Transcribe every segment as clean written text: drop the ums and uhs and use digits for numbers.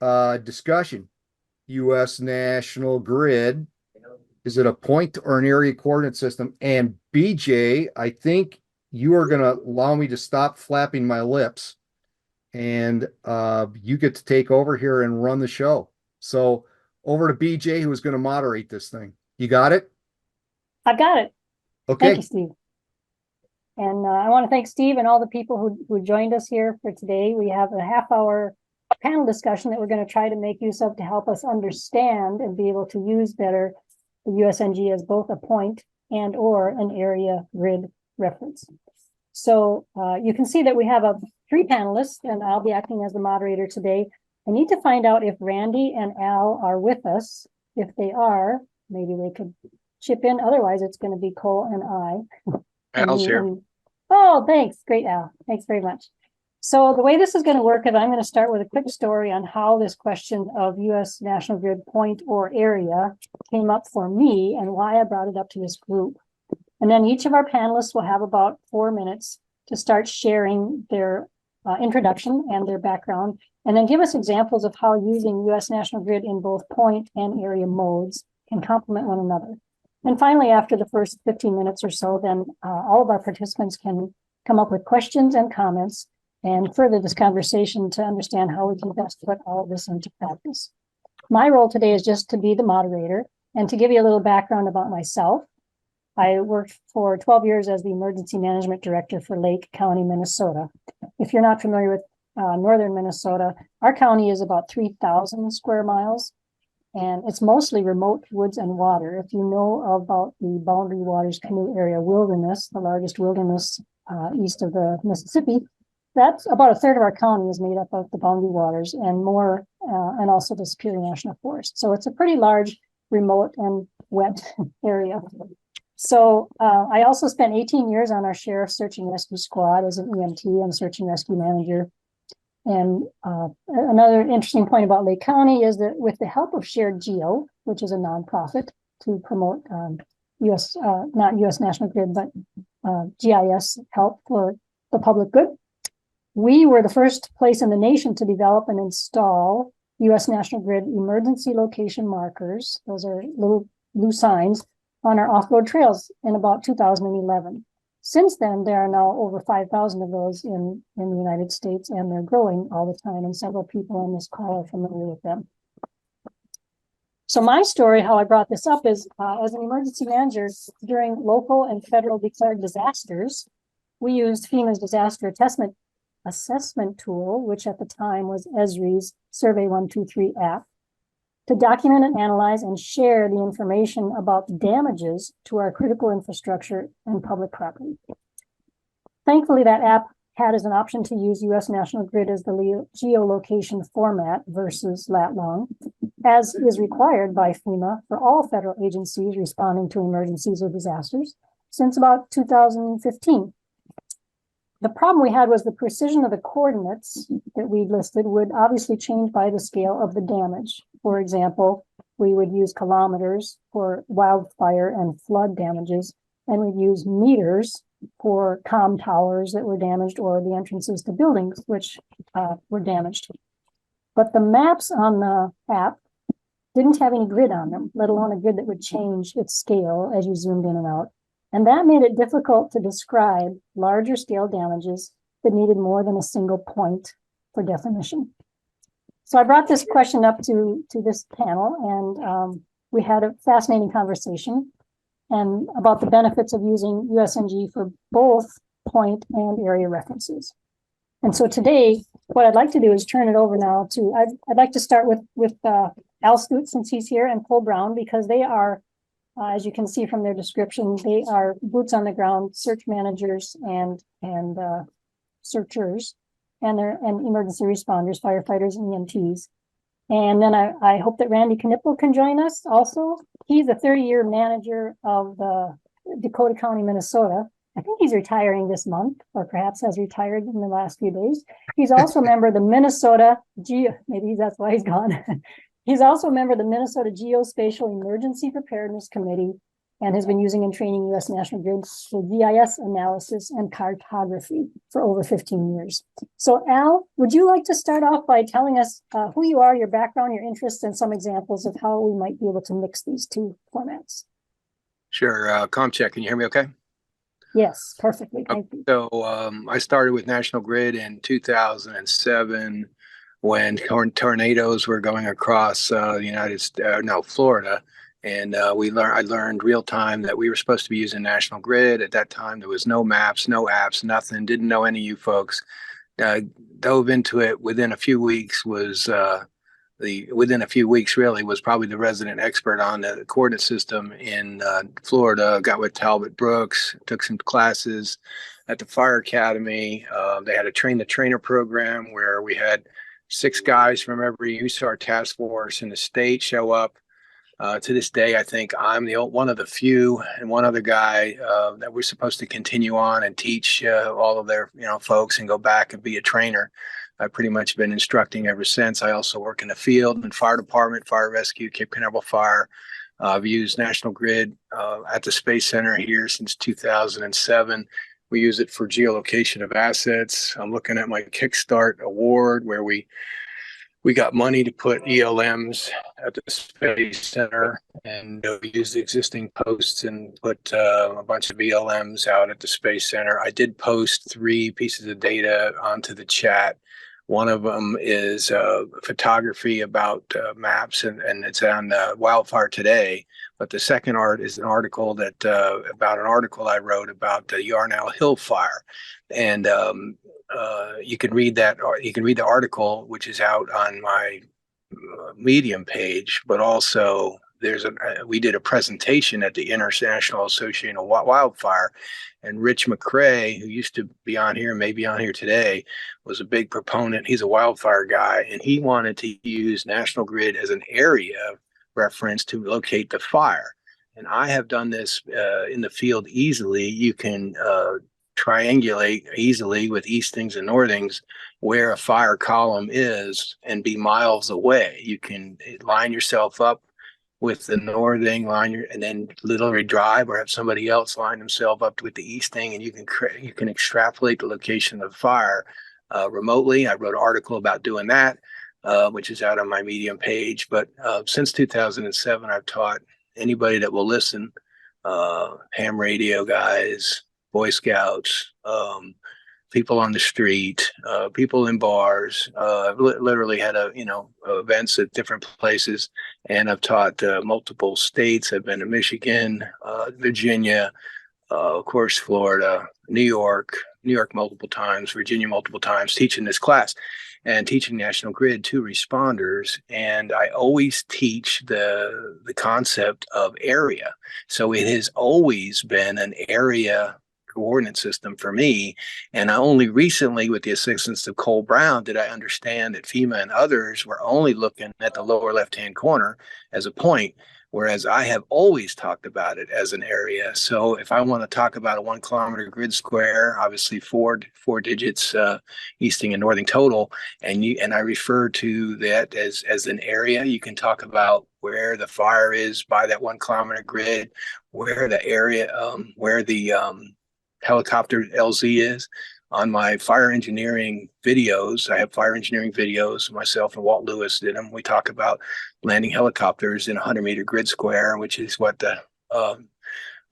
discussion. U.S. National Grid, is it a point or an area coordinate system? And BJ, I think you are going to allow me to stop flapping my lips and you get to take over here and run the show. So over to BJ, who is going to moderate this thing. You got it? I've got it. Thank you, Okay. Steve. And I want to thank Steve and all the people who joined us here for today. We have a half-hour panel discussion that we're going to try to make use of to help us understand and be able to use better the USNG as both a point and or an area grid reference. So you can see that we have three panelists, and I'll be acting as the moderator today. I need to find out if Randy and Al are with us. If they are, maybe they could chip in. Otherwise, it's going to be Cole and I. Al's here. Oh, thanks. Great, Al. Thanks very much. So the way this is going to work is I'm going to start with a quick story on how this question of U.S. National Grid point or area came up for me and why I brought it up to this group. And then each of our panelists will have about 4 minutes to start sharing their introduction and their background, and then give us examples of how using U.S. National Grid in both point and area modes can complement one another. And finally, after the first 15 minutes or so, then all of our participants can come up with questions and comments and further this conversation to understand how we can best put all of this into practice. My role today is just to be the moderator and to give you a little background about myself. I worked for 12 years as the Emergency Management Director for Lake County, Minnesota. If you're not familiar with northern Minnesota, our county is about 3,000 square miles, and it's mostly remote woods and water. If you know about the Boundary Waters Canoe Area Wilderness, the largest wilderness east of the Mississippi, that's about a third of our county is made up of the Boundary Waters and more, and also the Superior National Forest. So it's a pretty large, remote and wet area. So I also spent 18 years on our Sheriff's Search and Rescue Squad as an EMT and search and rescue manager. And another interesting point about Lake County is that with the help of Shared Geo, which is a nonprofit to promote not U.S. National Grid, but GIS help for the public good, we were the first place in the nation to develop and install U.S. National Grid emergency location markers. Those are little blue signs on our off-road trails in about 2011. Since then, there are now over 5,000 of those in the United States, and they're growing all the time, and several people on this call are familiar with them. So my story, how I brought this up is as an emergency manager during local and federal declared disasters, we used FEMA's disaster assessment tool, which at the time was Esri's Survey 123 app, to document and analyze and share the information about the damages to our critical infrastructure and public property. Thankfully, that app had as an option to use U.S. National Grid as the geolocation format versus lat-long, as is required by FEMA for all federal agencies responding to emergencies or disasters since about 2015. The problem we had was the precision of the coordinates that we listed would obviously change by the scale of the damage. For example, we would use kilometers for wildfire and flood damages, and we'd use meters for comm towers that were damaged or the entrances to buildings which were damaged. But the maps on the app didn't have any grid on them, let alone a grid that would change its scale as you zoomed in and out. And that made it difficult to describe larger scale damages that needed more than a single point for definition. So I brought this question up to this panel, and we had a fascinating conversation and about the benefits of using USNG for both point and area references. And so today, what I'd like to do is turn it over now to, I'd like to start with Al Stute, since he's here, and Cole Brown, because they are, as you can see from their description, they are boots on the ground search managers and searchers, and emergency responders, firefighters, and EMTs. And then I hope that Randy Knipple can join us also. He's a 30-year manager of the Dakota County, Minnesota. I think he's retiring this month, or perhaps has retired in the last few days. He's also a member of the Minnesota maybe that's why he's gone. He's also a member of the Minnesota Geospatial Emergency Preparedness Committee and has been using and training U.S. National Grid for GIS analysis and cartography for over 15 years. So Al, would you like to start off by telling us who you are, your background, your interests, and some examples of how we might be able to mix these two formats? Sure. ComCheck, can you hear me okay? Yes, perfectly. Thank you. So I started with National Grid in 2007 when tornadoes were going across the Florida. And I learned real time that we were supposed to be using National Grid. At that time, there was no maps, no apps, nothing. Didn't know any of you folks. Dove into it within a few weeks. Within a few weeks really was probably the resident expert on the coordinate system in Florida. Got with Talbot Brooks, took some classes at the Fire Academy. They had a train the trainer program where we had 6 guys from every USAR task force in the state show up. To this day, I think I'm one of the few and one other guy that we're supposed to continue on and teach all of their folks and go back and be a trainer. I've pretty much been instructing ever since. I also work in the field and fire department, fire rescue, Cape Canaveral Fire. I've used National Grid at the Space Center here since 2007. We use it for geolocation of assets. I'm looking at my Kickstart award where we got money to put ELMs at the Space Center, and we used the existing posts and put a bunch of ELMs out at the Space Center. I did post 3 pieces of data onto the chat. One of them is photography about maps, and it's on Wildfire Today. But the second is an article about an article I wrote about the Yarnell Hill fire, and you can read that. You can read the article, which is out on my Medium page. But also, we did a presentation at the International Association of Wildfire, and Rich McCrae, who used to be on here, maybe on here today, was a big proponent. He's a wildfire guy, and he wanted to use National Grid as an area reference to locate the fire. And I have done this in the field easily. You can triangulate easily with eastings and northings where a fire column is and be miles away. You can line yourself up with the northing line, and then literally drive or have somebody else line themselves up with the easting, and you can extrapolate the location of the fire remotely. I wrote an article about doing that, which is out on my Medium page. But since 2007, I've taught anybody that will listen, ham radio guys, Boy Scouts, people on the street, people in bars. I've literally had events at different places, and I've taught multiple states. I've been to Michigan, Virginia, of course, Florida, New York multiple times, Virginia multiple times, teaching this class and teaching National Grid to responders. And I always teach the concept of area. So it has always been an area coordinate system for me. And I only recently, with the assistance of Cole Brown, did I understand that FEMA and others were only looking at the lower left-hand corner as a point, whereas I have always talked about it as an area. So if I want to talk about a 1 kilometer grid square, obviously four digits, easting and northing total, and I refer to that as an area, you can talk about where the fire is by that 1 kilometer grid, where the area, where the helicopter LZ is. On my fire engineering videos, I have fire engineering videos. Myself and Walt Lewis did them. We talk about landing helicopters in a 100-meter grid square, which is what the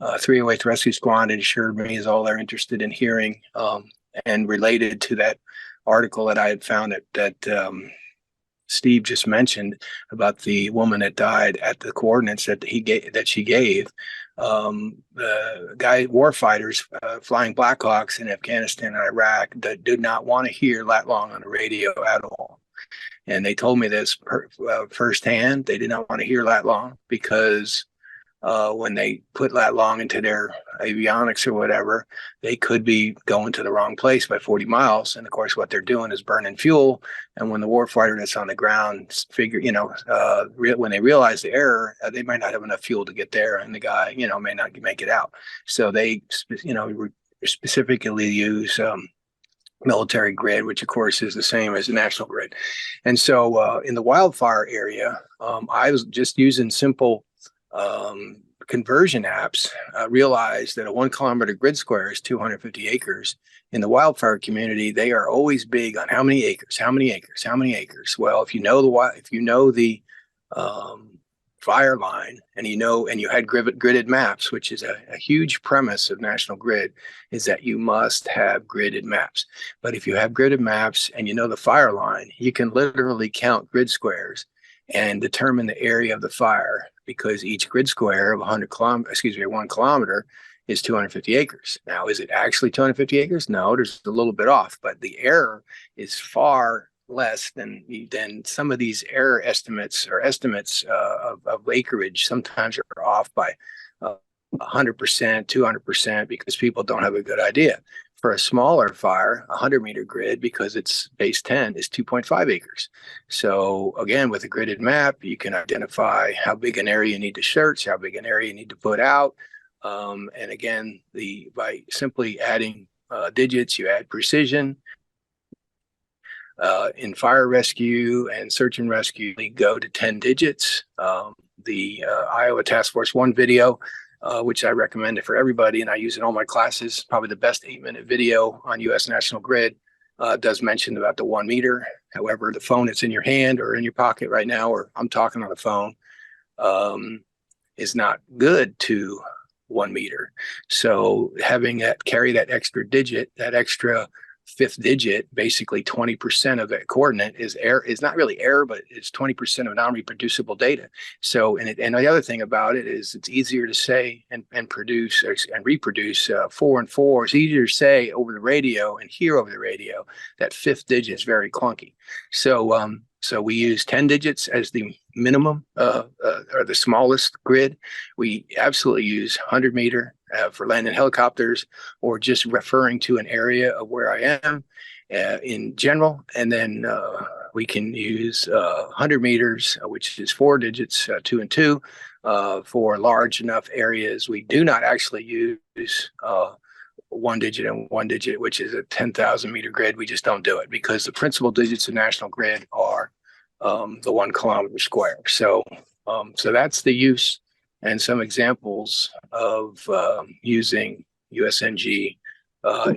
308th Rescue Squad assured me is all they're interested in hearing. And related to that article that I had found that Steve just mentioned about the woman that died at the coordinates that she gave. The guy warfighters flying Blackhawks in Afghanistan and Iraq that did not want to hear lat long on the radio at all. And they told me this firsthand. They did not want to hear lat long because when they put lat long into their avionics or whatever, they could be going to the wrong place by 40 miles. And of course, what they're doing is burning fuel. And when the warfighter that's on the ground when they realize the error, they might not have enough fuel to get there, and the guy, may not make it out. So they, specifically use military grid, which of course is the same as the National Grid. And so in the wildfire area, I was just using simple conversion apps realize that a 1 kilometer grid square is 250 acres. In the wildfire community, they are always big on how many acres, how many acres, how many acres. Well, if you know the fire line, and you had gridded maps, which is a huge premise of National Grid, is that you must have gridded maps. But if you have gridded maps and you know the fire line, you can literally count grid squares and determine the area of the fire, because each grid square of 1 kilometer is 250 acres. Now, is it actually 250 acres? No, there's a little bit off, but the error is far less than some of these error estimates, or estimates of acreage sometimes are off by 100%, 200%, because people don't have a good idea. For a smaller fire, 100-meter grid, because it's base 10, is 2.5 acres. So again, with a gridded map, you can identify how big an area you need to search, how big an area you need to put out. And again, by simply adding digits, you add precision. In fire rescue and search and rescue, we go to 10 digits. The Iowa Task Force 1 video, which I recommend it for everybody, and I use it in all my classes, probably the best 8-minute video on US National Grid, does mention about the 1 meter. However, the phone that's in your hand or in your pocket right now, or I'm talking on the phone, is not good to 1 meter. So having that carry that extra digit, that extra fifth digit, basically 20% of that coordinate is error. Is not really error, but it's 20% of non-reproducible data. So, and the other thing about it is it's easier to say and produce and reproduce 4 and 4. It's easier to say over the radio and hear over the radio. That fifth digit is very clunky. So we use 10 digits as the minimum, or the smallest grid. We absolutely use 100-meter for landing helicopters, or just referring to an area of where I am in general. And then we can use 100 meters, which is 4 digits, 2 and 2, for large enough areas. We do not actually use 1 digit and 1 digit, which is a 10,000-meter grid. We just don't do it, because the principal digits of National Grid are the 1 kilometer square. So that's the use and some examples of using USNG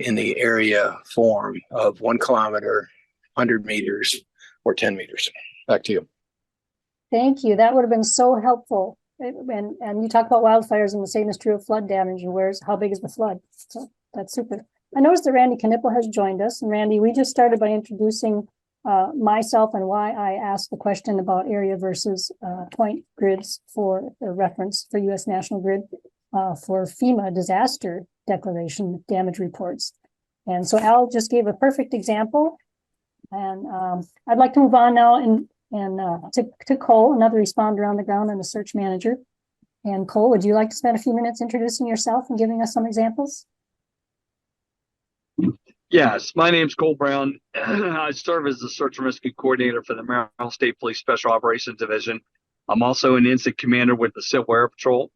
in the area form of 1 kilometer, 100 meters, or 10 meters. Back to you. Thank you. That would have been so helpful. And you talk about wildfires, and the same is true of flood damage, and how big is the flood? So that's super. I noticed that Randy Knipple has joined us. And Randy, we just started by introducing myself and why I asked the question about area versus point grids for a reference for US National Grid for FEMA disaster declaration damage reports. And so Al just gave a perfect example. And I'd like to move on now to Cole, another responder on the ground and a search manager. And Cole, would you like to spend a few minutes introducing yourself and giving us some examples? Yes, my name's Cole Brown. I serve as the search and rescue coordinator for the Maryland State Police Special Operations Division. I'm also an incident commander with the Civil Air Patrol,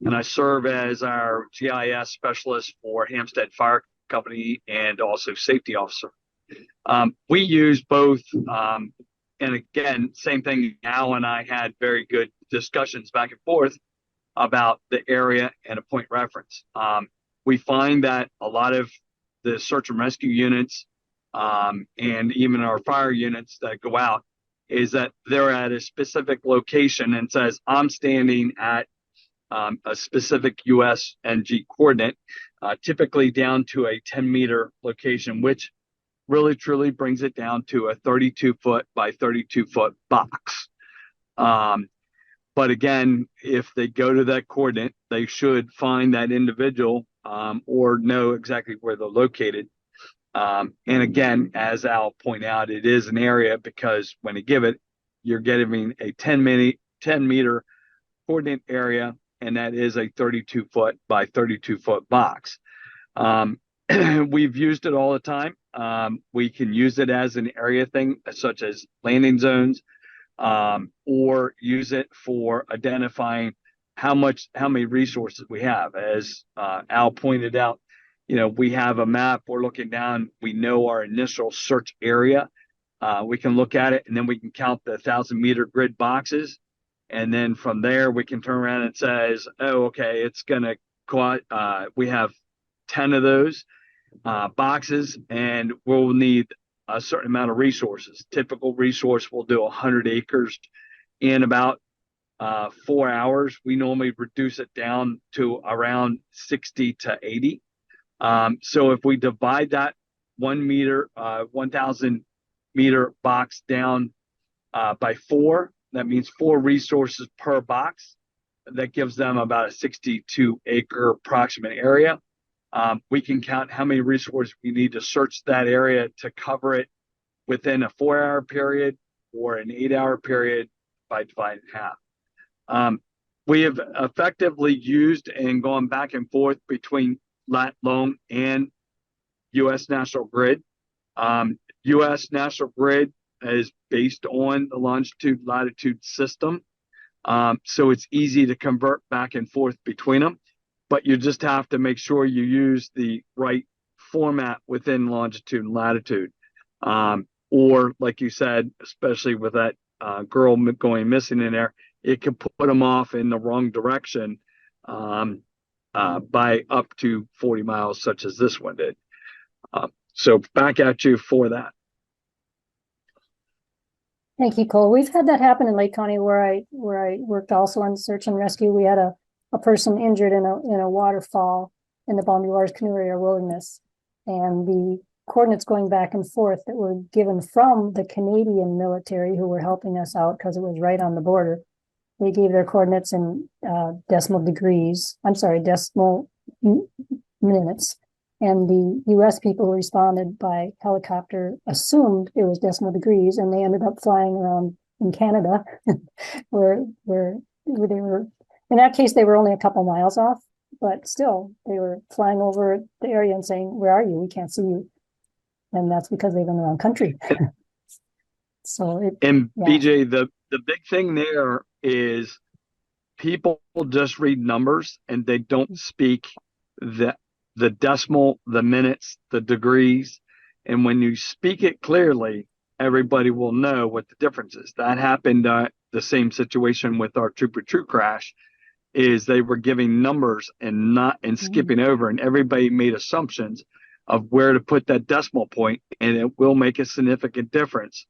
and I serve as our GIS specialist for Hampstead Fire Company and also safety officer. We use both, and again, same thing. Al and I had very good discussions back and forth about the area and a point reference. We find that a lot of the search and rescue units and even our fire units that go out is that they're at a specific location and says, I'm standing at a specific USNG coordinate, typically down to a 10-meter location, which really truly brings it down to a 32-foot by 32-foot box. But again, if they go to that coordinate, they should find that individual or know exactly where they're located. And again, as Al pointed out, it is an area, because when you give it, you're getting a 10-meter coordinate area, and that is a 32-foot by 32-foot box. We've used it all the time. We can use it as an area thing, such as landing zones, or use it for identifying how many resources we have. As Al pointed out, we have a map, we're looking down, we know our initial search area. We can look at it, and then we can count the 1,000-meter grid boxes. And then from there, we can turn around and says, oh, okay, it's going to cost, we have 10 of those boxes and we'll need a certain amount of resources. Typical resource will do 100 acres in about 4 hours. We normally reduce it down to around 60 to 80. So if we divide that 1,000 meter box down by 4, that means 4 resources per box. That gives them about a 62 acre approximate area. We can count how many resources we need to search that area to cover it within a 4-hour period or an 8-hour period by dividing half. We have effectively used and gone back and forth between lat long and U.S. National Grid. U.S. National Grid is based on the longitude latitude system. So it's easy to convert back and forth between them, but you just have to make sure you use the right format within longitude and latitude. Or like you said, especially with that girl going missing in there, it can put them off in the wrong direction by up to 40 miles, such as this one did. So back at you for that. Thank you, Cole. We've had that happen in Lake County where I worked also on search and rescue. We had a person injured in a waterfall in the Boundary Waters Canoe Area Wilderness, and the coordinates going back and forth that were given from the Canadian military who were helping us out because it was right on the border. They gave their coordinates in decimal minutes. And the U.S. people responded by helicopter, assumed it was decimal degrees, and they ended up flying around in Canada, where they were. In that case, they were only a couple miles off, but still, they were flying over the area and saying, "Where are you? We can't see you." And that's because they've been around country. BJ, the big thing there is people just read numbers and they don't speak the decimal, the minutes, the degrees. And when you speak it clearly, everybody will know what the difference is. That happened, the same situation with our Trooper True crash, is they were giving numbers and skipping over, and everybody made assumptions of where to put that decimal point, and it will make a significant difference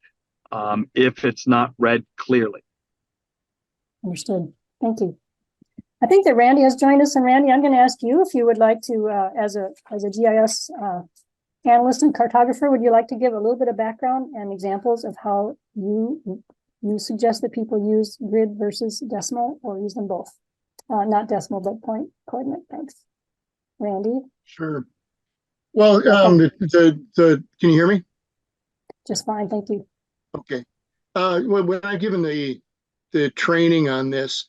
if it's not read clearly. Understood. Thank you. I think that Randy has joined us, and Randy, I'm going to ask you if you would like to, as a GIS analyst and cartographer, would you like to give a little bit of background and examples of how you suggest that people use grid versus decimal, or use them both? Not decimal, but point coordinate. Thanks, Randy. Sure. Well, can you hear me? Just fine, thank you. Okay. When I've given the training on this,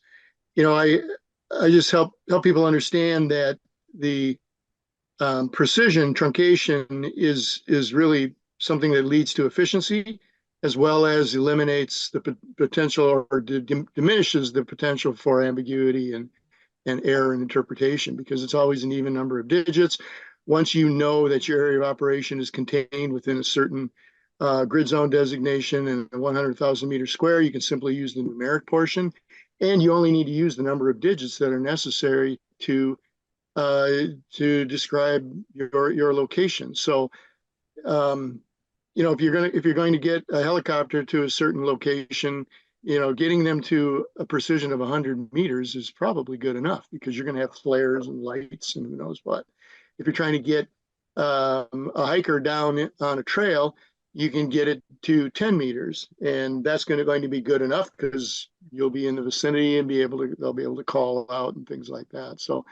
I just help people understand that the precision truncation is really something that leads to efficiency, as well as eliminates the potential or diminishes the potential for ambiguity and error in interpretation, because it's always an even number of digits. Once you know that your area of operation is contained within a certain grid zone designation and 100,000 meters square, you can simply use the numeric portion, and you only need to use the number of digits that are necessary to describe your location. So, if you're going to get a helicopter to a certain location, getting them to a precision of 100 meters is probably good enough, because you're going to have flares and lights and who knows what. If you're trying to get a hiker down on a trail, you can get it to 10 meters, and that's going to be good enough because you'll be in the vicinity and they'll be able to call out and things like that. So,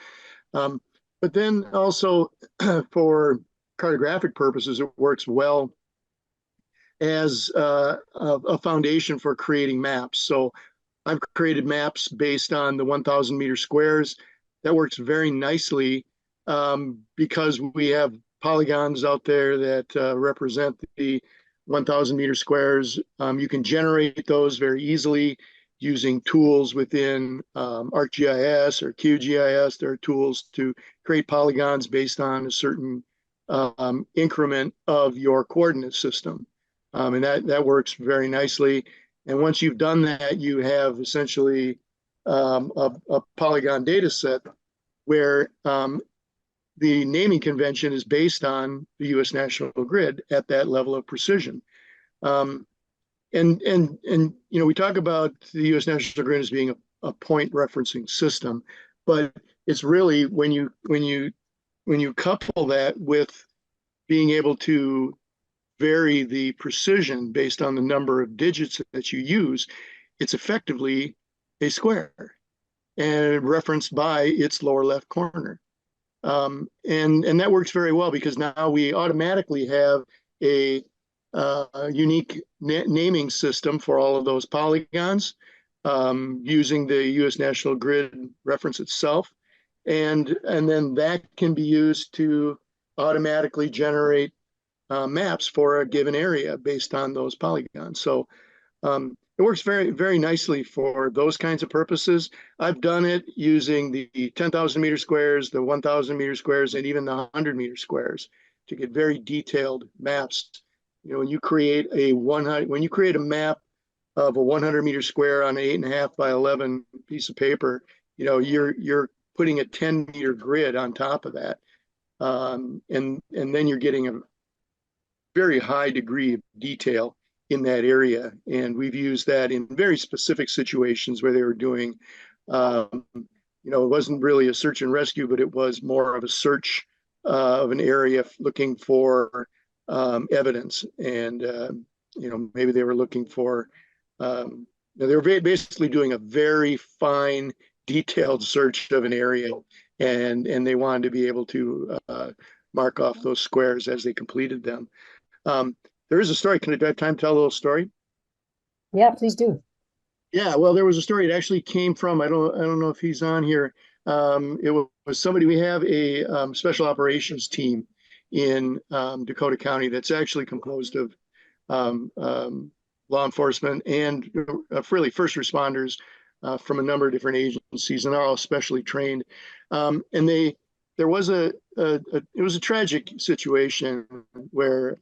but then also for cartographic purposes, it works well as a foundation for creating maps. So I've created maps based on the 1,000 meter squares. That works very nicely because we have polygons out there that represent the 1,000 meter squares. You can generate those very easily using tools within ArcGIS or QGIS. There are tools to create polygons based on a certain increment of your coordinate system. And that works very nicely. And once you've done that, you have essentially a polygon data set where the naming convention is based on the U.S. National Grid at that level of precision. And we talk about the U.S. National Grid as being a point referencing system, but it's really when you couple that with being able to vary the precision based on the number of digits that you use, it's effectively a square and referenced by its lower left corner. And that works very well because now we automatically have a unique naming system for all of those polygons using the U.S. National Grid reference itself. And then that can be used to automatically generate maps for a given area based on those polygons. So it works very, very nicely for those kinds of purposes. I've done it using the 10,000 meter squares, the 1,000 meter squares, and even the 100 meter squares to get very detailed maps. When you create a map of a 100 meter square on an 8.5 by 11 piece of paper, you're putting a 10 meter grid on top of that, and then you're getting a very high degree of detail in that area. And we've used that in very specific situations where they were doing, it wasn't really a search and rescue, but it was more of a search of an area looking for evidence. And, maybe they were looking for, they were basically doing a very fine, detailed search of an area. And they wanted to be able to mark off those squares as they completed them. There is a story. Can I have time to tell a little story? Yeah, please do. Yeah, well, there was a story. It actually came from, I don't know if he's on here. It was somebody, we have a special operations team in Dakota County that's actually composed of law enforcement and really first responders from a number of different agencies, and they're all specially trained. And there was it was a tragic situation where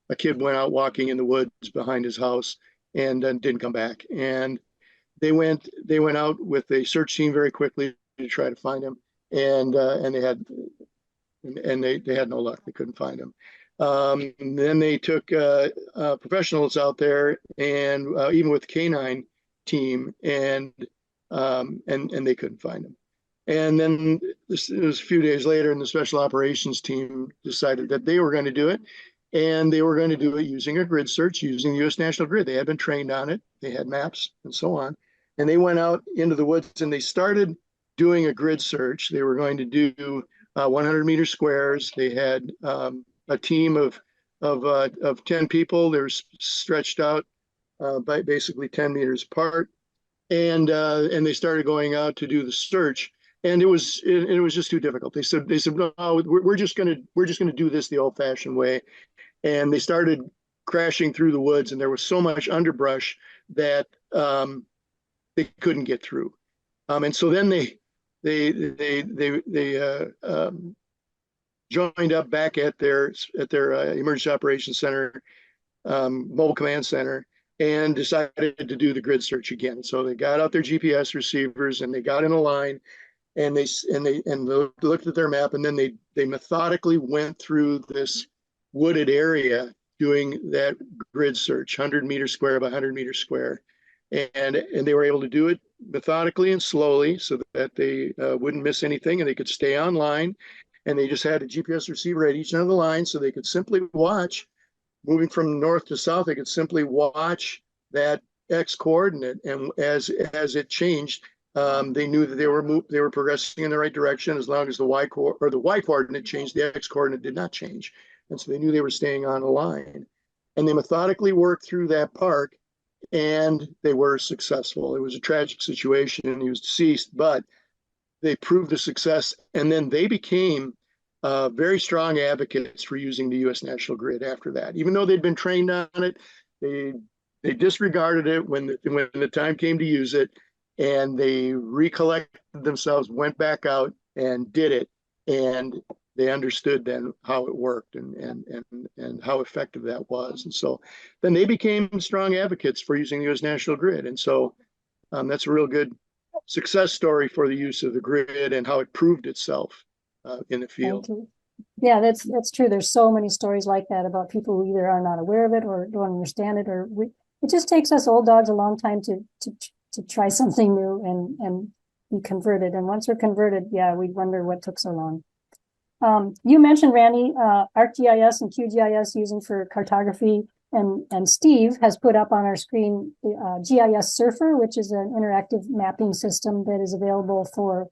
a kid went out walking in the woods behind his house and didn't come back. And they went out with a search team very quickly to try to find him, and they had no luck. They couldn't find him. And then they took professionals out there, and even with the canine team, and they couldn't find him. And then it was a few days later, and the special operations team decided that they were going to do it. And they were going to do it using a grid search, using the U.S. National Grid. They had been trained on it. They had maps and so on. And they went out into the woods and they started doing a grid search. They were going to do 100 meter squares. They had a team of 10 people. They were stretched out by basically 10 meters apart. And they started going out to do the search. And it was just too difficult. They said, no, we're just going to do this the old fashioned way. And they started crashing through the woods, and there was so much underbrush that they couldn't get through. And so then they joined up back at their emergency operations center, mobile command center, and decided to do the grid search again. So they got out their GPS receivers and they got in a line, and they looked at their map, and then they methodically went through this wooded area doing that grid search, 100 meter square by 100 meter square. And they were able to do it methodically and slowly so that they wouldn't miss anything and they could stay online. And they just had a GPS receiver at each end of the line, so they could simply watch, moving from north to south, they could simply watch that X coordinate. And as it changed, they knew that they were progressing in the right direction as long as the Y coordinate changed, the X coordinate did not change. And so they knew they were staying on a line. And they methodically worked through that park, and they were successful. It was a tragic situation, and he was deceased, but they proved the success. And then they became very strong advocates for using the U.S. National Grid after that. Even though they'd been trained on it, they disregarded it when the time came to use it, and they recollected themselves, went back out and did it. And they understood then how it worked and how effective that was. And so then they became strong advocates for using the U.S. National Grid. And so that's a real good success story for the use of the grid and how it proved itself in the field. Yeah, that's true. There's so many stories like that about people who either are not aware of it or don't understand it, or it just takes us old dogs a long time to try something new and be converted. And once we're converted, yeah, we wonder what took so long. You mentioned, Randy, ArcGIS and QGIS using for cartography, and Steve has put up on our screen GIS Surfer, which is an interactive mapping system that is available for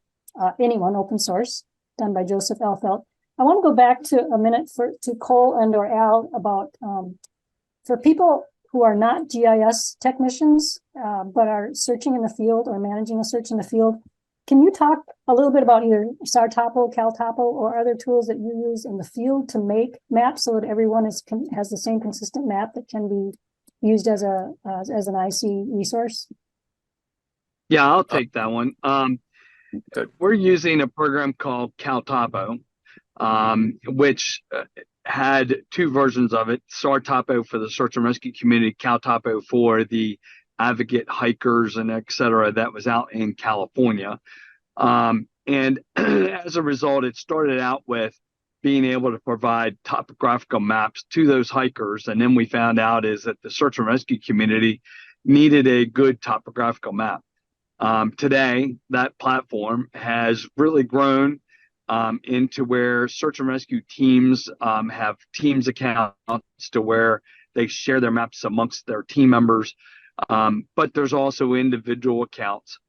anyone, open source, done by Joseph Elfelt. I want to go back to a minute to Cole and or Al about for people who are not GIS technicians, but are searching in the field or managing a search in the field. Can you talk a little bit about either SARTOPO, CalTOPO, or other tools that you use in the field to make maps so that everyone has the same consistent map that can be used as an IC resource? Yeah, I'll take that one. We're using a program called CalTOPO, which had two versions of it: SARTOPO for the search and rescue community, CalTOPO for the advocate hikers and et cetera that was out in California. And as a result, it started out with being able to provide topographical maps to those hikers. And then we found out is that the search and rescue community needed a good topographical map. Today, that platform has really grown into where search and rescue teams have teams accounts to where they share their maps amongst their team members. But there's also individual accounts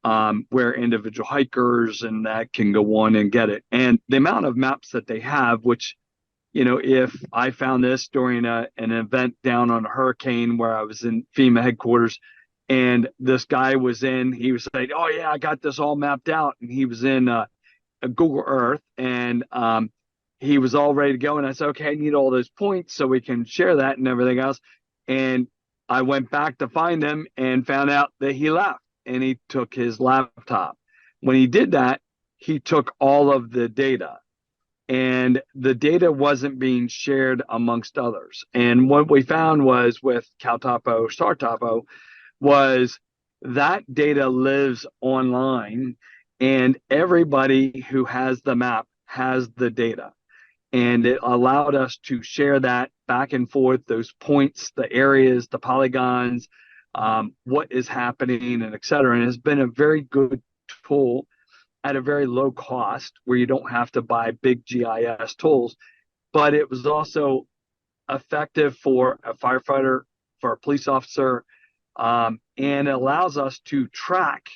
where individual hikers and that can go on and get it. And the amount of maps that they have, which, if I found this during an event down on a hurricane where I was in FEMA headquarters, and this guy he was saying, oh yeah, I got this all mapped out. And he was in a Google Earth, and he was all ready to go. And I said, okay, I need all those points so we can share that and everything else. And I went back to find him and found out that he left and he took his laptop. When he did that, he took all of the data, and the data wasn't being shared amongst others. And what we found was with CalTOPO, SARTOPO, was that data lives online, and everybody who has the map has the data. And it allowed us to share that back and forth, those points, the areas, the polygons, what is happening, and et cetera. And it's been a very good tool at a very low cost where you don't have to buy big GIS tools. But it was also effective for a firefighter, for a police officer, and it allows us to track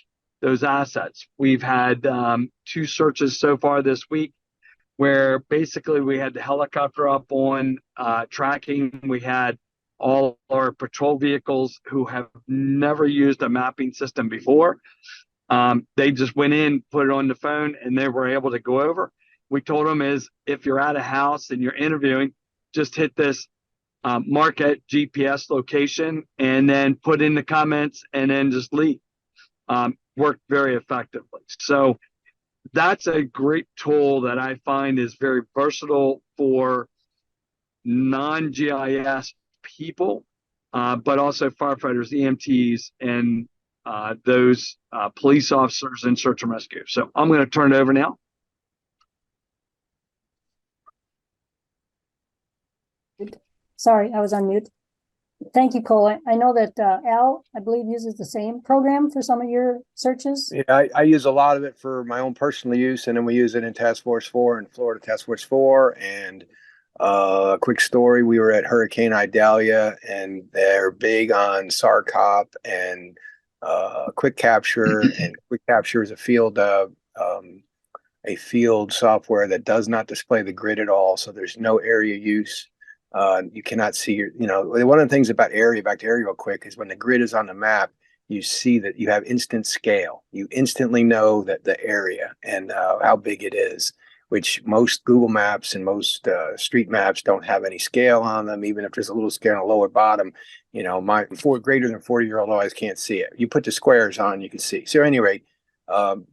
those assets. We've had 2 searches so far this week where basically we had the helicopter up on tracking. We had all our patrol vehicles who have never used a mapping system before. They just went in, put it on the phone, and they were able to go over. We told them if you're at a house and you're interviewing, just hit this mark at GPS location and then put in the comments and then just leave. Worked very effectively. So that's a great tool that I find is very versatile for non-GIS people, but also firefighters, EMTs, and those police officers in search and rescue. So I'm going to turn it over now. Sorry, I was on mute. Thank you, Cole. I know that Al, I believe, uses the same program for some of your searches. Yeah, I use a lot of it for my own personal use, and then we use it in Task Force 4 and Florida Task Force 4. And a quick story, we were at Hurricane Idalia, and they're big on SARCOP and quick capture. And quick capture is a field software that does not display the grid at all, so there's no area use. You cannot see one of the things about back to area real quick, is when the grid is on the map, you see that you have instant scale. You instantly know that the area and how big it is, which most Google Maps and most street maps don't have any scale on them. Even if there's a little scale on the lower bottom, my greater than 40-year-old eyes can't see it. You put the squares on, you can see. So at any rate,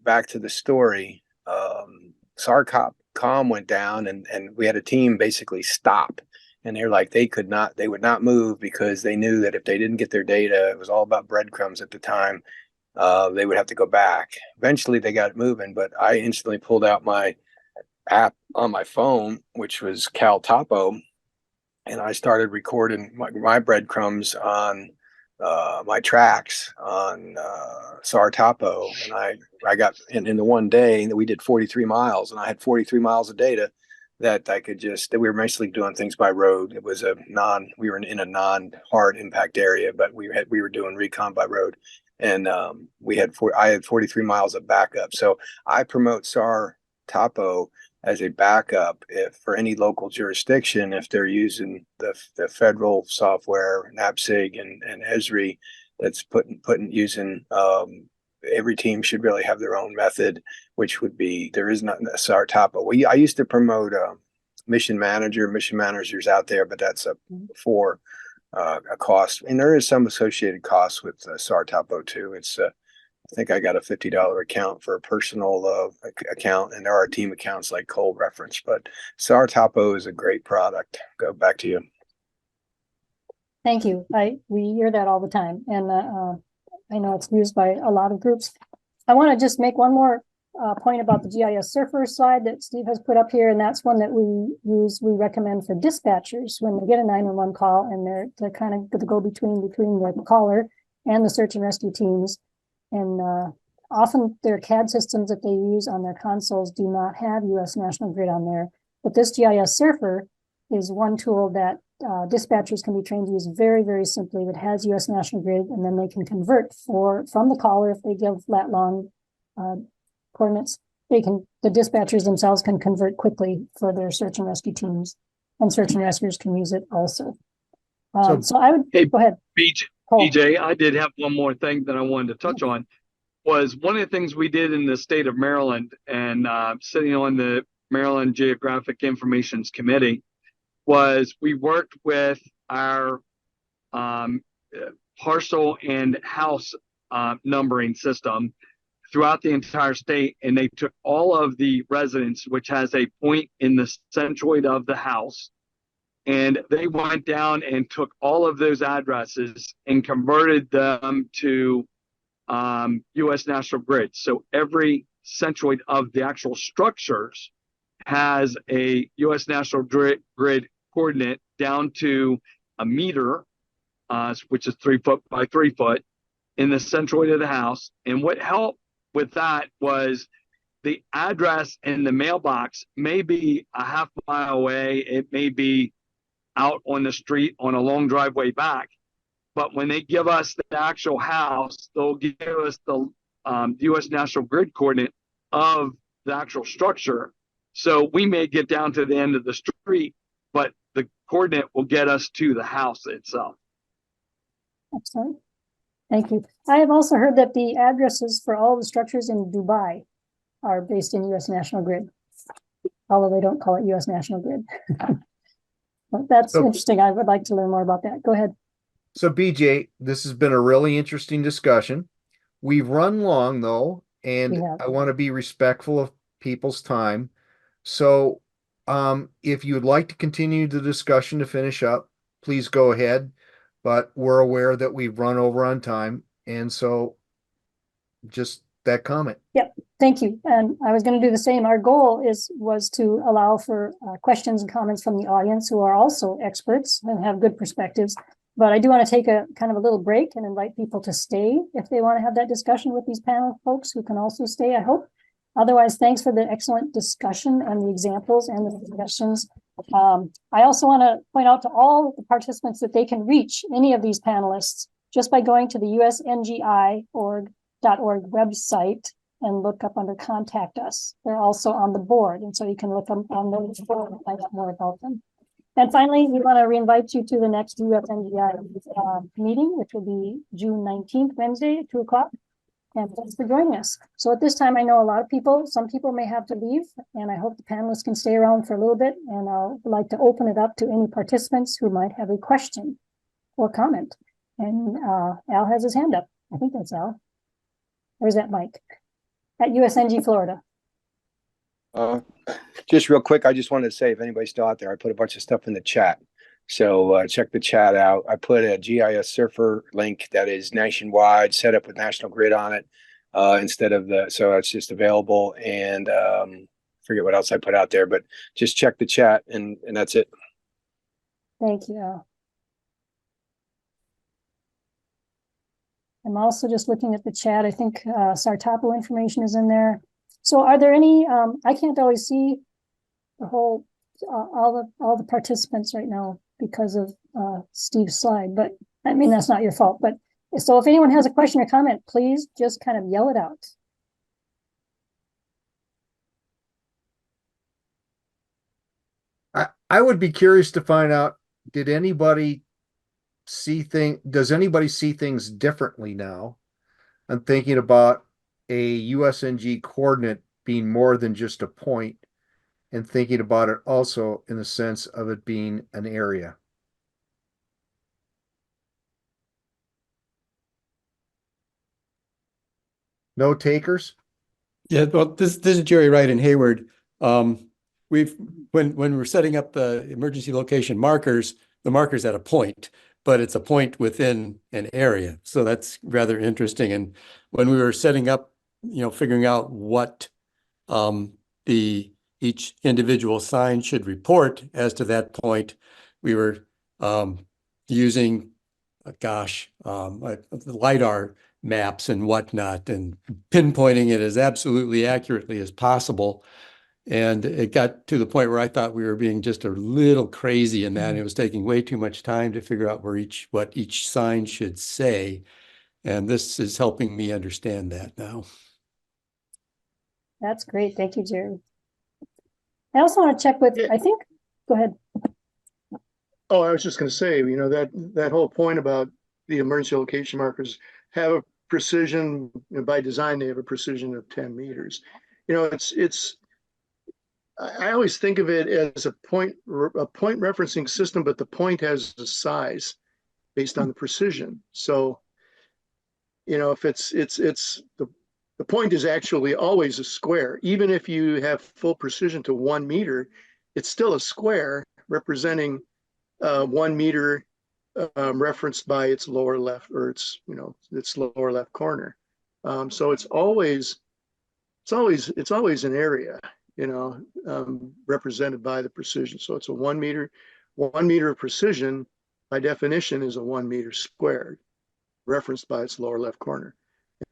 back to the story, SARCOP comm went down, and we had a team basically stop. And they're like, they would not move because they knew that if they didn't get their data, it was all about breadcrumbs at the time. They would have to go back. Eventually, they got it moving, but I instantly pulled out my app on my phone, which was Cal Topo, and I started recording my breadcrumbs on my tracks on SAR Topo. And I got in the one day that we did 43 miles, and I had 43 miles of data that I could that we were basically doing things by road. It was we were in a non-hard impact area, but we were doing recon by road. And I had 43 miles of backup. So I promote SAR Topo as a backup for any local jurisdiction if they're using the federal software, NAPSIG and Esri, that's using. Every team should really have their own method, which would be there is not a SAR Topo. I used to promote mission managers out there, but that's for a cost, and there is some associated costs with SAR Topo too. It's I think I got a $50 account for a personal account, and there are team accounts like Cole reference. But SAR Topo is a great product. Go back to you. Thank you. We hear that all the time, and I know it's used by a lot of groups. I want to just make one more point about the GIS Surfer slide that Steve has put up here, and that's one that we recommend for dispatchers when they get a 911 call, and they're kind of the go-between between the caller and the search and rescue teams. And often their CAD systems that they use on their consoles do not have US National Grid on there. But this GIS Surfer is one tool that dispatchers can be trained to use very, very simply, that has US National Grid, and then they can convert from the caller if they give lat long coordinates. The dispatchers themselves can convert quickly for their search and rescue teams, and search and rescuers can use it also. So I would go ahead. BJ, I did have one more thing that I wanted to touch on. Was one of the things we did in the state of Maryland, and sitting on the Maryland Geographic Informations Committee, was we worked with our parcel and house numbering system throughout the entire state, and they took all of the residents, which has a point in the centroid of the house, and they went down and took all of those addresses and converted them to US National Grid. So every centroid of the actual structures has a US National Grid coordinate down to a meter, which is 3 foot by 3 foot, in the centroid of the house. And what helped with that was the address in the mailbox may be a half mile away. It may be out on the street on a long driveway back. But when they give us the actual house, they'll give us the US National Grid coordinate of the actual structure. So we may get down to the end of the street, but the coordinate will get us to the house itself. Excellent. Thank you. I have also heard that the addresses for all the structures in Dubai are based in US National Grid, although they don't call it US National Grid. But that's interesting. I would like to learn more about that. Go ahead. So BJ, this has been a really interesting discussion. We've run long though, and I want to be respectful of people's time. So if you'd like to continue the discussion to finish up, please go ahead. But we're aware that we've run over on time. And so just that comment. Yep. Thank you. And I was going to do the same. Our goal was to allow for questions and comments from the audience who are also experts and have good perspectives. But I do want to take a kind of a little break and invite people to stay if they want to have that discussion with these panel folks who can also stay, I hope. Otherwise, thanks for the excellent discussion and the examples and the suggestions. I also want to point out to all the participants that they can reach any of these panelists just by going to the USNGI.org website and look up under Contact Us. They're also on the board, and so you can look them on the board and find out more about them. And finally, we want to reinvite you to the next USNGI meeting, which will be June 19th, Wednesday at 2 o'clock. And thanks for joining us. So at this time, I know a lot of people, some people may have to leave, and I hope the panelists can stay around for a little bit. And I'll like to open it up to any participants who might have a question or comment. And Al has his hand up. I think that's Al. Or is that Mike? At USNG Florida. Uh, just real quick, I just wanted to say, if anybody's still out there, I put a bunch of stuff in the chat. So check the chat out. I put a GIS surfer link that is nationwide, set up with National Grid on it, instead of so it's just available. And forget what else I put out there, but just check the chat, and that's it. Thank you, Al. I'm also just looking at the chat. I think Sartopo information is in there. So are there any, I can't always see the whole, all the participants right now because of Steve's slide, but I mean, that's not your fault. But so if anyone has a question or comment, please just kind of yell it out. I would be curious to find out, does anybody see things differently now? I'm thinking about a USNG coordinate being more than just a point, and thinking about it also in the sense of it being an area. No takers? Yeah, well, this is Jerry Wright in Hayward. We've when we're setting up the emergency location markers, the marker's at a point, but it's a point within an area. So that's rather interesting. And when we were setting up, figuring out what the each individual sign should report as to that point, we were using LiDAR maps and whatnot, and pinpointing it as absolutely accurately as possible. And it got to the point where I thought we were being just a little crazy in that. And it was taking way too much time to figure out what each sign should say. And this is helping me understand that now. That's great. Thank you, Jerry. I also want to check with, I think, go ahead. Oh, I was just going to say, that whole point about the emergency location markers have a precision, by design, they have a precision of 10 meters. I always think of it as a point referencing system, but the point has a size based on the precision. So, if the point is actually always a square, even if you have full precision to 1 meter, it's still a square representing 1 meter, referenced by its lower left, or its lower left corner. So it's always an area, represented by the precision. So it's a 1 meter of precision, by definition, is a 1 meter squared, referenced by its lower left corner.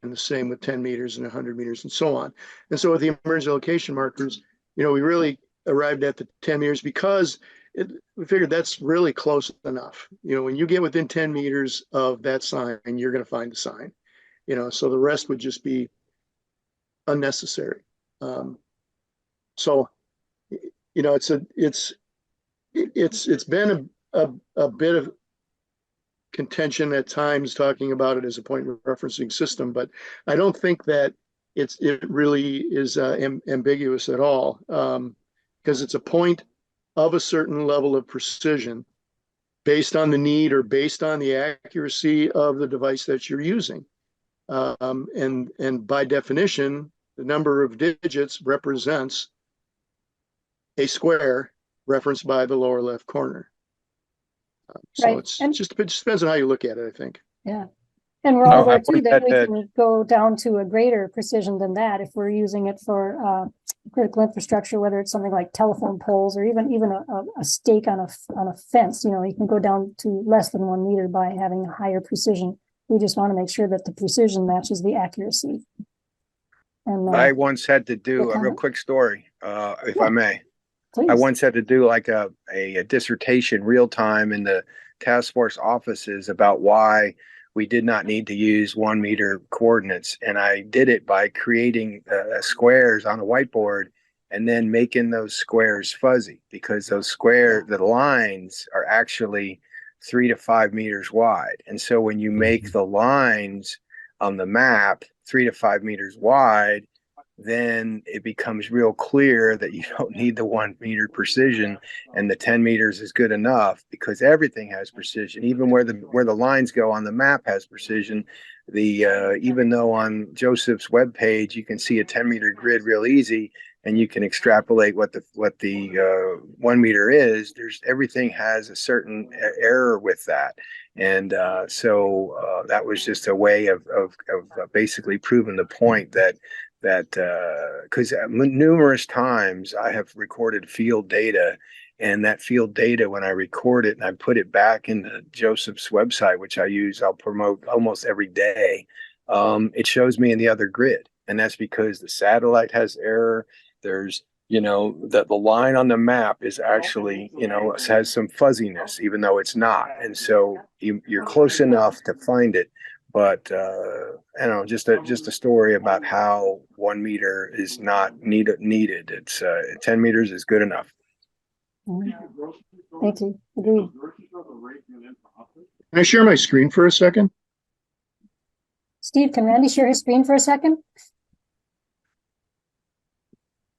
And the same with 10 meters and 100 meters and so on. And so with the emergency location markers, we really arrived at the 10 meters because we figured that's really close enough. When you get within 10 meters of that sign, you're going to find the sign. So the rest would just be unnecessary. So, it's been a bit of contention at times talking about it as a point referencing system, but I don't think that it really is ambiguous at all, because it's a point of a certain level of precision based on the need or based on the accuracy of the device that you're using. And by definition, the number of digits represents a square referenced by the lower left corner. So Right. it just depends on how you look at it, I think. Yeah. And we're all No, I aware too think that we that- can go down to a greater precision than that if we're using it for critical infrastructure, whether it's something like telephone poles or even a stake on a fence. You can go down to less than 1 meter by having a higher precision. We just want to make sure that the precision matches the accuracy. And I once had to do a real comment? quick story, if I may. please. I once had to do like a dissertation real time in the task force offices about why we did not need to use 1 meter coordinates. And I did it by creating squares on a whiteboard and then making those squares fuzzy, because the lines are actually 3 to 5 meters wide. And so when you make the lines on the map 3 to 5 meters wide, then it becomes real clear that you don't need the 1 meter precision, and the 10 meters is good enough, because everything has precision. Even where the lines go on the map has precision. Even though on Joseph's webpage you can see a 10 meter grid real easy, and you can extrapolate what the 1 meter is. Everything has a certain error with that, and so that was just a way of basically proving the point that because numerous times I have recorded field data, and that field data, when I record it and I put it back into Joseph's website, which I'll promote almost every day, it shows me in the other grid. And that's because the satellite has error. There's, the line on the map is actually, has some fuzziness, even though it's not. And so you're close enough to find it. But just a story about how 1 meter is not needed. It's 10 meters is good enough. Thank you. Agreed. Can I share my screen for a second? Steve, can Randy share his screen for a second?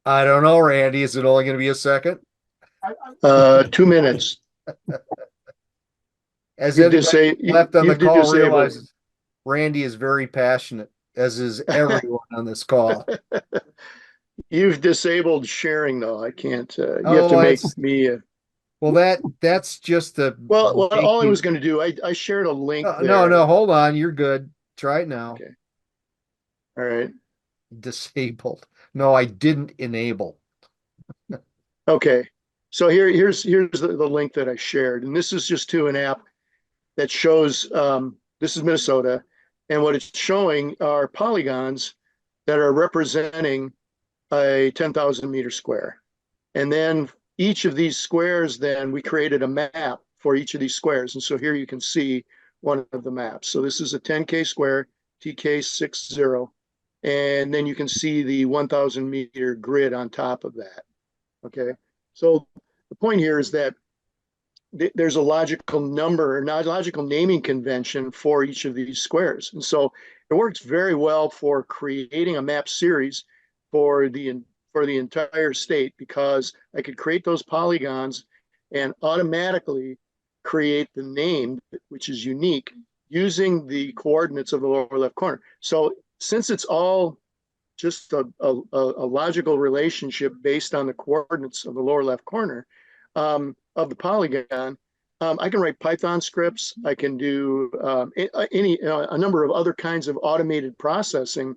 I don't know, Randy. Is it only going to be a second? 2 minutes. As You just anybody say left on the you've call disabled. realizes, Randy is very passionate, as is everyone on this call. You've disabled sharing, though. I can't. You have Oh, to make it's- me. Well, that's just a Well, all I you- was going to do, I shared a link No, there. hold on. You're good. Try it now. Okay. All right. Disabled. No, I didn't enable. Okay. So here's the link that I shared, and this is just to an app that shows. This is Minnesota, and what it's showing are polygons that are representing a 10,000 meter square, and then each of these squares, then we created a map for each of these squares, and so here you can see one of the maps. So this is a 10K square, TK60, and then you can see the 1,000 meter grid on top of that. Okay, so the point here is that there's a logical number, not logical naming convention for each of these squares, and so it works very well for creating a map series for the entire state, because I could create those polygons and automatically create the name, which is unique, using the coordinates of the lower left corner. So since it's all just a logical relationship based on the coordinates of the lower left corner of the polygon, I can write Python scripts. I can do a number of other kinds of automated processing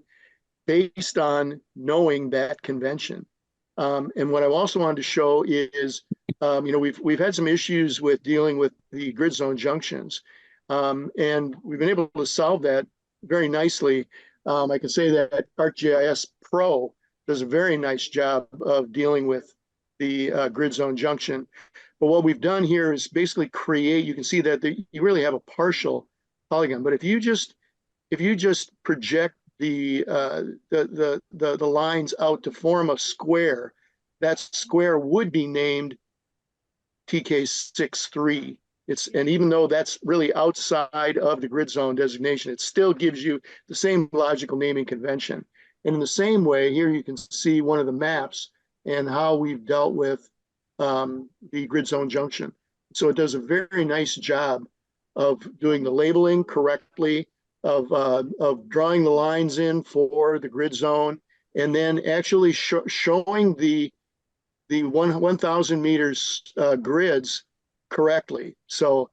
based on knowing that convention. And what I also wanted to show is, we've had some issues with dealing with the grid zone junctions, and we've been able to solve that very nicely. I can say that ArcGIS Pro does a very nice job of dealing with the grid zone junction. But what we've done here is basically create. You can see that you really have a partial polygon. But if you just project the lines out to form a square, that square would be named TK63. And even though that's really outside of the grid zone designation, it still gives you the same logical naming convention. And in the same way, here you can see one of the maps and how we've dealt with the grid zone junction. So it does a very nice job of doing the labeling correctly, of drawing the lines in for the grid zone, and then actually showing the 1,000 meters grids correctly. So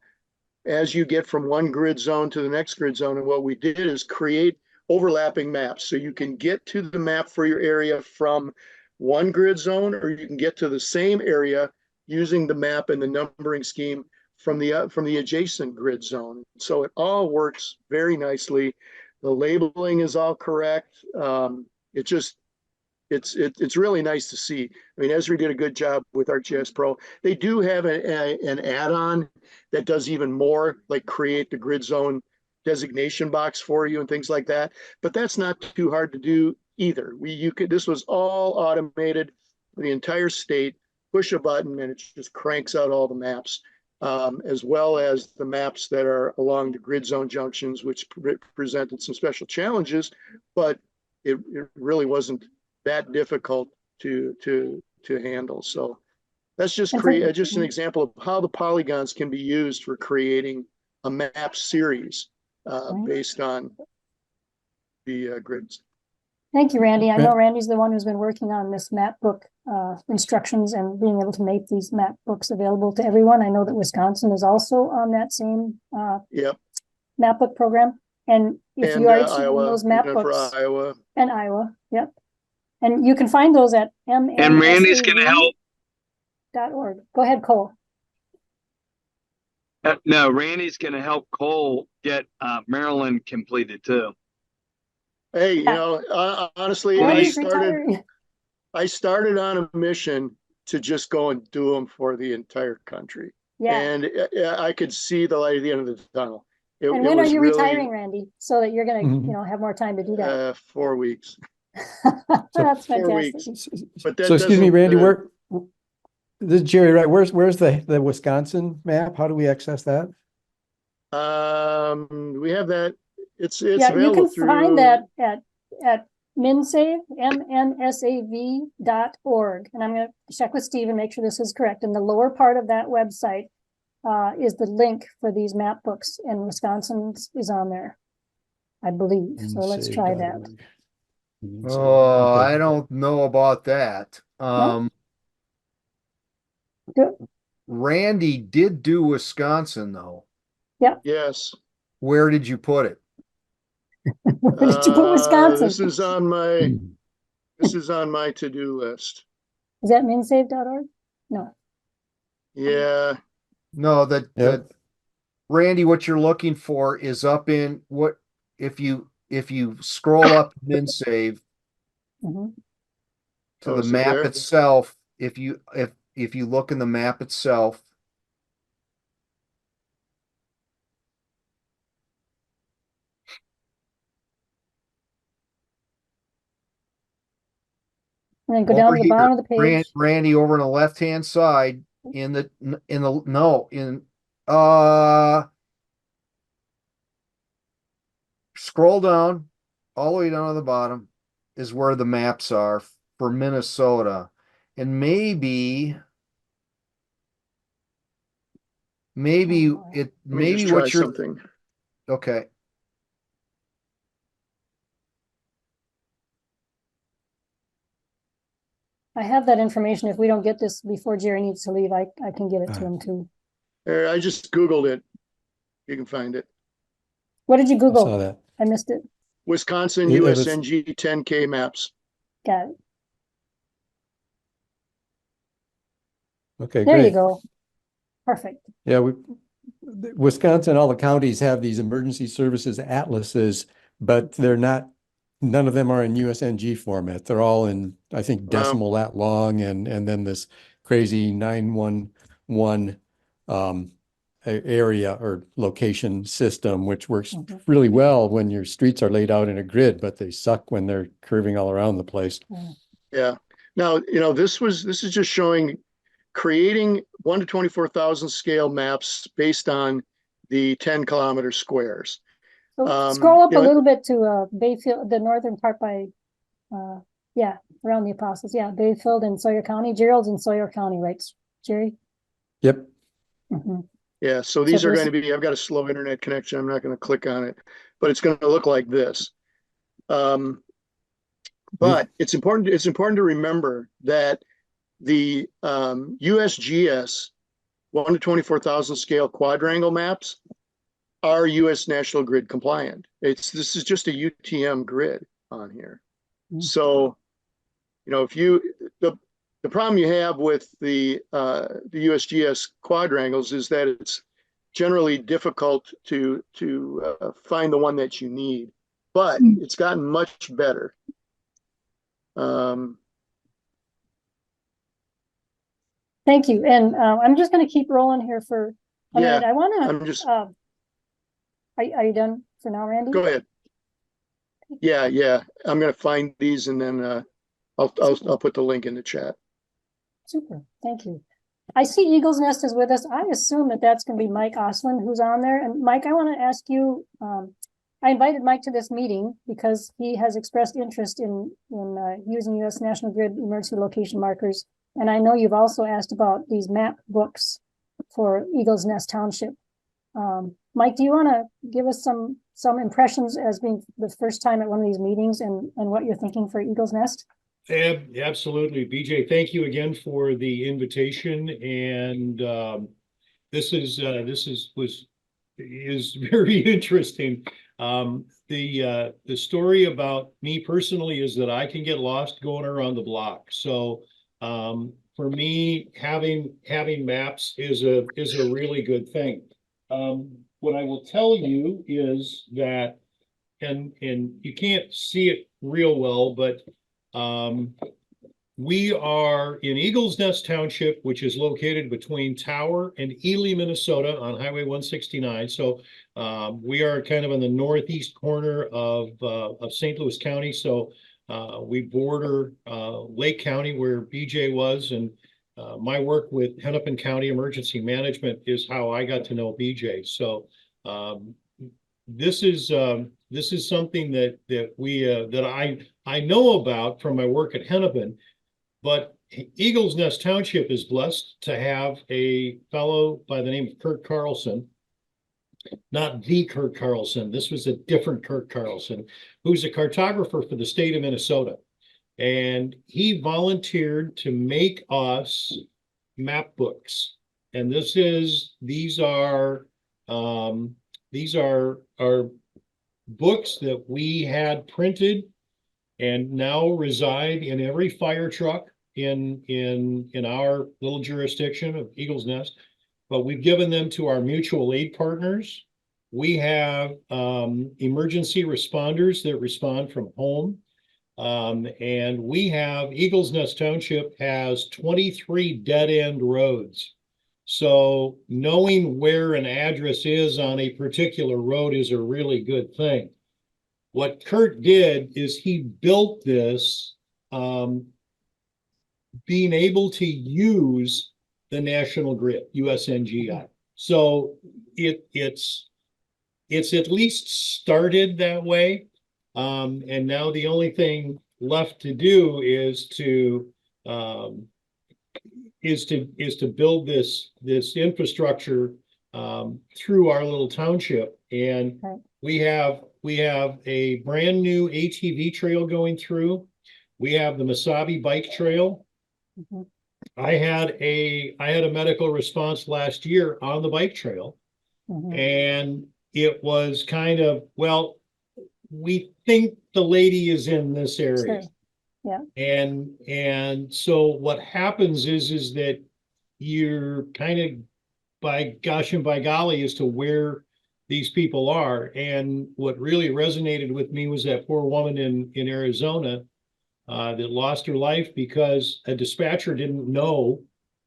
as you get from one grid zone to the next grid zone, and what we did is create overlapping maps. So you can get to the map for your area from one grid zone, or you can get to the same area using the map and the numbering scheme from the adjacent grid zone. So it all works very nicely. The labeling is all correct. It's really nice to see. I mean, Esri did a good job with ArcGIS Pro. They do have an add-on that does even more, like create the grid zone designation box for you and things like that. But that's not too hard to do either. This was all automated for the entire state. Push a button and it just cranks out all the maps, as well as the maps that are along the grid zone junctions, which presented some special challenges, but it really wasn't that difficult to handle. So that's just an example of how the polygons can be used for creating a map series based on the grids. Thank you, Randy. I know Ran- Randy's the one who's been working on this map book instructions and being able to make these map books available to everyone. I know that Wisconsin is also on that same Yep. map book program. And if And you are interested in Iowa, those we've map done for books, Iowa. and Iowa, yep. And you can find those at And Randy's going to help. mmsav.org. Go ahead, Cole. No, Randy's going to help Cole get Maryland completed too. Hey, you Yeah. know, honestly, Randy's retiring. I started on a mission to just go and do them for the entire country. Yeah. And I could see the light at the end of the tunnel. It And when are was you really, retiring, Randy? So that you're gonna, Mhm. have more time to do that. 4 weeks. That's 4 fantastic. weeks. But that So excuse me, doesn't, Randy, this is Jerry, right? Where's the Wisconsin map? How do we access that? we have that. It's Yeah, you available can through. find that at MNSAV, MNSAV.org. And I'm gonna check with Steve and make sure this is correct. In the lower part of that website is the link for these map books, and Wisconsin's is on there, I believe. So let's try that. Oh, Okay. I don't know about that. Good. Randy did do Wisconsin though. Yes. Where did you put it? Where did you put Wisconsin? This is on my to-do list. Is that MNSAV.org? No. Yeah. No, Yep. that Randy, what you're looking for is up in what if you scroll up and save Mhm. to Oh, the is it map there? itself, if you look in the map itself, And then go over down to the here, bottom of the page. Randy, over on the left hand side uh scroll down all the way down to the bottom is where the maps are for Minnesota. And maybe Let me just try what you're something. okay. I have that information. If we don't get this before Jerry needs to leave, I can give it to him too. There, I just Googled it. You can find it. What did you I saw Google? that. I missed it. Wisconsin It was- USNG 10K maps. Got it. Okay, There you great. go. Perfect. Yeah, Wisconsin, all the counties have these emergency services atlases, but none of them are in USNG format. They're all in, I think, Wow. decimal lat long and then this crazy 911 area or location system, which works Mhm. really well when your streets are laid out in a grid, but they suck when they're curving all around the place. Yeah. Now, this is just showing creating 1 to 24,000 scale maps based on the 10-kilometer squares. So scroll up a little bit to Bayfield, the northern part by around the Apostles. Yeah, Bayfield and Sawyer County. Gerald's in Sawyer County, right, Jerry? Yep. Mm-hmm. Yeah, so these So are going to be, I've got a slow internet connection. I'm not going to click on it, but it's going to look like this. But it's important to remember that the USGS 1 to 24,000 scale quadrangle maps are US National Grid compliant. This is just a UTM grid on here. Mm-hmm. So, if the problem you have with the USGS quadrangles is that it's generally difficult to find the one that you need, but it's gotten much better. Thank you. And I'm just going to keep rolling here for a minute. I want to. I'm just. Are you done for now, Randy? Go ahead. Yeah. I'm going to find these and then I'll put the link in the chat. Super. Thank you. I see Eagle's Nest is with us. I assume that that's going to be Mike Osland who's on there. And Mike, I want to ask you. I invited Mike to this meeting because he has expressed interest in using U.S. National Grid emergency location markers. And I know you've also asked about these map books for Eagles Nest Township. Mike, do you want to give us some some impressions as being the first time at one of these meetings and what you're thinking for Eagle's Nest? Absolutely. BJ, thank you again for the invitation. And this is very interesting. The story about me personally is that I can get lost going around the block. So for me, having maps is a really good thing. What I will tell you is that, and you can't see it real well, but we are in Eagles Nest Township, which is located between Tower and Ely, Minnesota on Highway 169. So we are kind of in the northeast corner of St. Louis County. So we border Lake County where BJ was, and my work with Hennepin County Emergency Management is how I got to know BJ. So this is something that I know about from my work at Hennepin, but Eagles Nest Township is blessed to have a fellow by the name of Kirk Carlson, not the Kirk Carlson. This was a different Kirk Carlson, who's a cartographer for the state of Minnesota. And he volunteered to make us map books. And these are books that we had printed and now reside in every fire truck in our little jurisdiction of Eagles Nest. But we've given them to our mutual aid partners. We have emergency responders that respond from home. And we have Eagles Nest Township has 23 dead-end roads. So knowing where an address is on a particular road is a really good thing. What Kurt did is he built this being able to use the national grid, USNG. So it's at least started that way. And now the only thing left to do is to build this infrastructure through our little township. And we have a brand new ATV trail going through. We have the Mesabi bike trail. Mm-hmm. I had a medical response last year on the bike trail. Mm-hmm. And it was kind of, well, we think the lady is in this area. Sure. Yeah. And so what happens is that you're kind of by gosh and by golly as to where these people are. And what really resonated with me was that poor woman in Arizona that lost her life because a dispatcher didn't know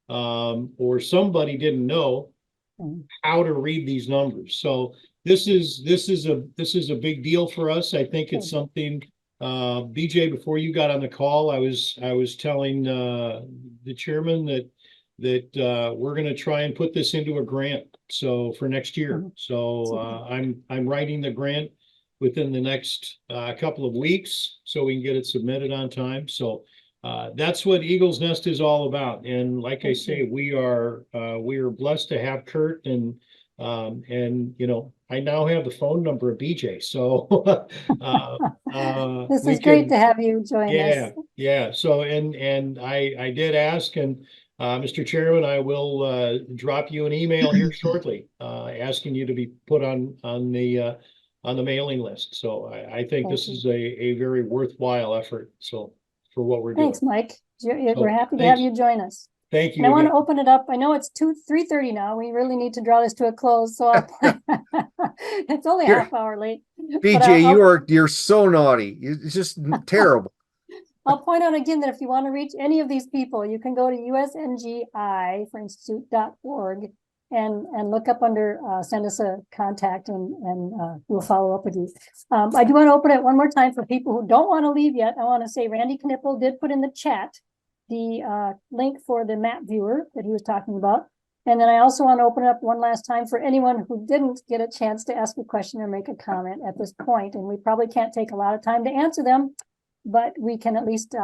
or somebody didn't know how to read these numbers. So this is a big deal for us. I think it's something. BJ, before you got on the call, I was telling the chairman that we're going to try and put this into a grant. So for next year. So I'm writing the grant within the next couple of weeks so we can get it submitted on time. So that's what Eagles Nest is all about. And like I say, we are blessed to have Kurt and you know, I now have the phone number of BJ. So this is great to have you join us. Yeah. So and I did ask, and Mr. Chairman, I will drop you an email here shortly asking you to be put on the mailing list. So I think this is a very worthwhile effort. So for what we're doing. Thanks, Mike. We're happy to have you join us. Thank you. And I want to open it up. I know it's 3:30 now. We really need to draw this to a close. So it's only a half hour late. BJ, you're so naughty. It's just terrible. I'll point out again that if you want to reach any of these people, you can go to USNGI for institute.org and look up under send us a contact and we'll follow up with you. I do want to open it one more time for people who don't want to leave yet. I want to say Randy Knippel did put in the chat the link for the map viewer that he was talking about. And then I also want to open it up one last time for anyone who didn't get a chance to ask a question or make a comment at this point. And we probably can't take a lot of time to answer them, but we can at least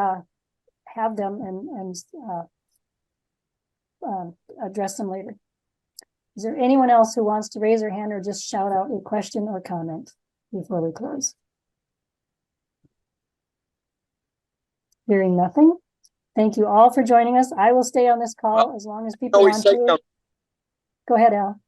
have them and address them later. Is there anyone else who wants to raise their hand or just shout out a question or comment? before we close? Hearing nothing. Thank you all for joining us. I will stay on this call as long as people Always want say to. something. Go ahead, Al.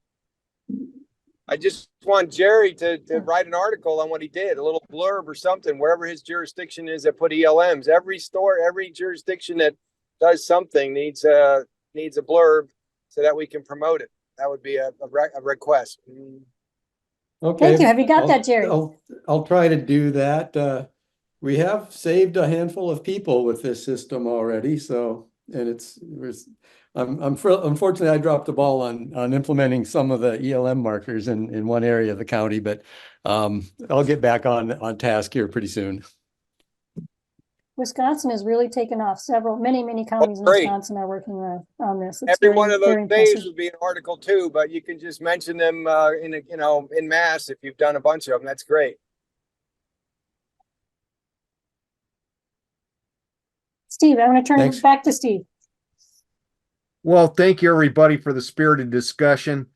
I just want Jerry to write an article on what he did, a little blurb or something, wherever his jurisdiction is that put ELMs. Every store, every jurisdiction that does something needs a blurb so that we can promote it. That would be a request. Okay. Thank you. Have you got I'll- that, Jerry? I'll try to do that. We have saved a handful of people with this system already, so, and unfortunately, I dropped the ball on implementing some of the ELM markers in one area of the county, but I'll get back on task here pretty soon. Wisconsin has really taken off. Many counties in great. Wisconsin are working on this. It's Every very, one of very those days impressive. would be an article too, but you can just mention them in mass if you've done a bunch of them. That's great. Steve, I'm going to turn Thanks. it back to Steve. Well, thank you, everybody, for the spirited discussion.